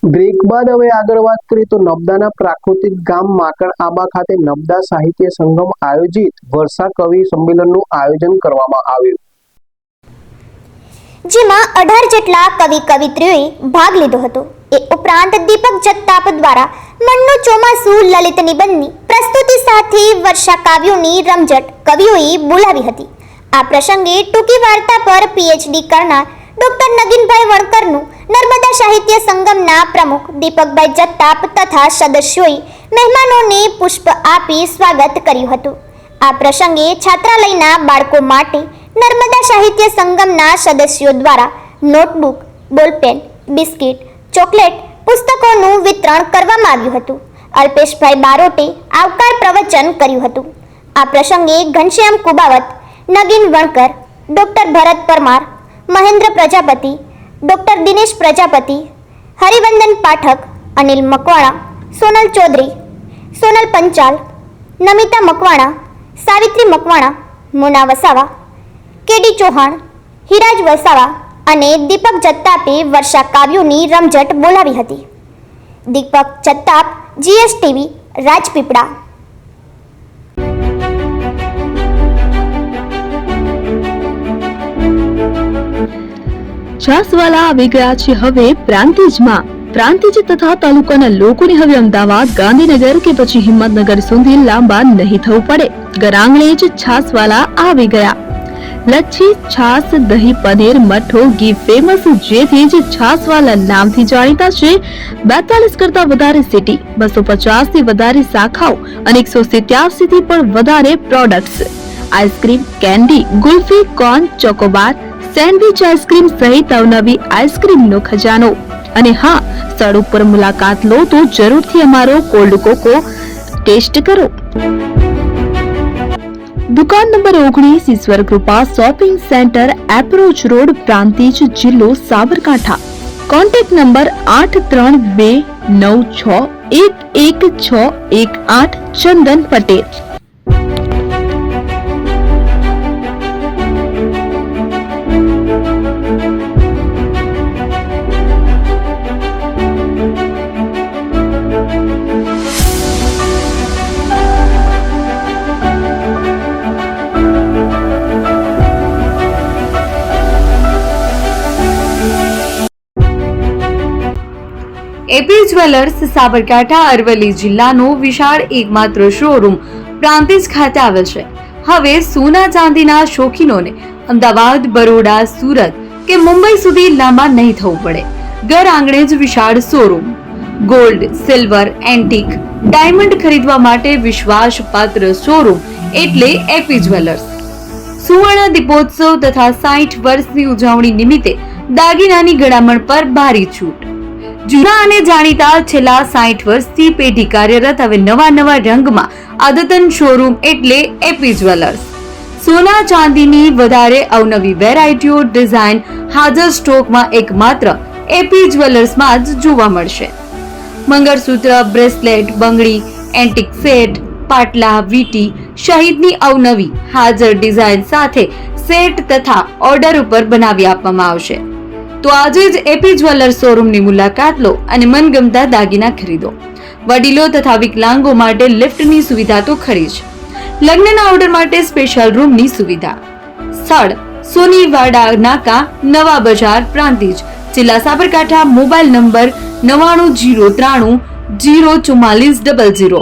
Break બાદ હવે આગળ વાત કરીએ તો નબદાના પ્રાકૃતિક ગામ માકણ આબા ખાતે નબદા સાહિત્ય સંગમ આયોજિત વર્ષા કવિ સંમેલનનું આયોજન કરવામાં આવ્યું, જેમાં 18 જેટલા કવિ કવિત્રીઓએ ભાગ લીધો હતો। એ ઉપરાંત દીપક જગતાપ દ્વારા મનનું ચોમાસું લલિત નિબંધની પ્રસ્તુતિ સાથે વર્ષા કાવ્યોની રમઝટ કવિઓએ બોલાવી હતી। આ પ્રસંગે ટૂંકી વાર્તા પર પીએચડી કરનાર ડોક્ટર નગીનભાઈ વણકરનું નર્મદા સાહિત્ય સંગમના પ્રમુખ દીપકભાઈ જગતાપ તથા સદસ્યોએ મહેમાનોને પુષ્પ આપી સ્વાગત કર્યું હતું। આ પ્રસંગે છાત્રાલયના બાળકો માટે નર્મદા સાહિત્ય સંગમના સદસ્યો દ્વારા નોટબુક, બોલપેન, બિસ્કિટ, ચોકલેટ, પુસ્તકોનું વિતરણ કરવામાં આવ્યું હતું। અલ્પેશભાઈ બારોટે આવકાર પ્રવચન કર્યું હતું। આ પ્રસંગે ઘનશ્યામ કુબાવત, નગીન વણકર, ડોક્ટર ભરત પરમાર, મહેન્દ્ર પ્રજાપતિ, ડોક્ટર દિનેશ પ્રજાપતિ, હરિવંદન પાઠક, અનિલ મકવાણા, સોનલ ચૌધરી, સોનલ પંચાલ, નમિતા મકવાણા, સાવિત્રી મકવાણા, મોના વસાવા, કેડી ચૌહાણ, હિરાજ વસાવા અને દીપક જગતાપે વર્ષા કાવ્યોની રમઝટ બોલાવી હતી। દીપક જગતાપ, જીએસટીવી, રાજપીપળા। છાસવાલા આવી ગયા છે હવે પ્રાંતિજમાં। પ્રાંતિજ તથા તાલુકાના લોકોને હવે અમદાવાદ, ગાંધીનગર કે પછી હિંમતનગર સુધી લાંબા નહીં થવું પડે। ઘર આંગણે જ છાસવાલા આવી ગયા। લચ્છી, છાસ, દહીં, પનીર, મઠો, ઘી ફેમસ, જેથી જ છાસવાલા નામથી જાણીતા છે। 42 કરતા વધારે સિટી, 250 થી વધારે શાખાઓ અને 187 થી પણ વધારે products. Ice cream, candy, kulfi, corn, Chocobar, sandwich ice cream સહિત અવનવી આઈસ્ક્રીમનો ખજાનો। અને હા, સ્થળ ઉપર મુલાકાત લો તો જરૂરથી અમારો કોલ્ડ કોકો ટેસ્ટ કરો। દુકાન નંબર 19, Ishwar Kripa shopping centre, approach road, Prantij, જિલ્લો Sabarkantha. Contact number 8329611618, Chandan Patel. AP jewellers Sabarkantha Aravalli જિલ્લાનો વિશાળ એકમાત્ર શોરૂમ પ્રાંતિજ ખાતે આવેલ છે। હવે સોના ચાંદીના શોખીનોને અમદાવાદ, બરોડા, સુરત કે મુંબઈ સુધી લાંબા નહીં થવું પડે। ઘર આંગણે જ વિશાળ showroom. Gold, silver, antique, diamond ખરીદવા માટે વિશ્વાસપાત્ર શોરૂમ એટલે એપી જ્વેલર્સ। સુવર્ણ દીપોત્સવ તથા 60 વર્ષની ઉજવણી નિમિત્તે દાગીનાની ગળામણ પર ભારી છૂટ। જૂના અને જાણીતા છેલ્લા 60 વર્ષથી પેઢી કાર્યરત હવે નવા રંગમાં અદ્યતન શોરૂમ એટલે એપી જ્વેલર્સ। સોના ચાંદીની વધારે અવનવી વેરાયટીઓ, ડિઝાઇન હાજર સ્ટોકમાં એકમાત્ર એપી જ્વેલર્સમાં જ જોવા મળશે। મંગળસૂત્ર, બ્રેસલેટ, બંગડી, એન્ટિક સેટ, પાટલા, વીટી સહિતની અવનવી હાજર ડિઝાઇન સાથે સેટ તથા ઓર્ડર ઉપર બનાવી આપવામાં આવશે। તો આજે જ એપી જ્વેલર્સ શોરૂમની મુલાકાત લો અને મનગમતા દાગીના ખરીદો। વડીલો તથા વિકલાંગો માટે લિફ્ટની સુવિધા તો ખરી જ, લગ્નના ઓર્ડર માટે સ્પેશિયલ રૂમની સુવિધા। સ્થળ સોનીવાડા નાકા, નવા બજાર, પ્રાંતિજ, જિલ્લા સાબરકાંઠા। Mobile number 9903004400।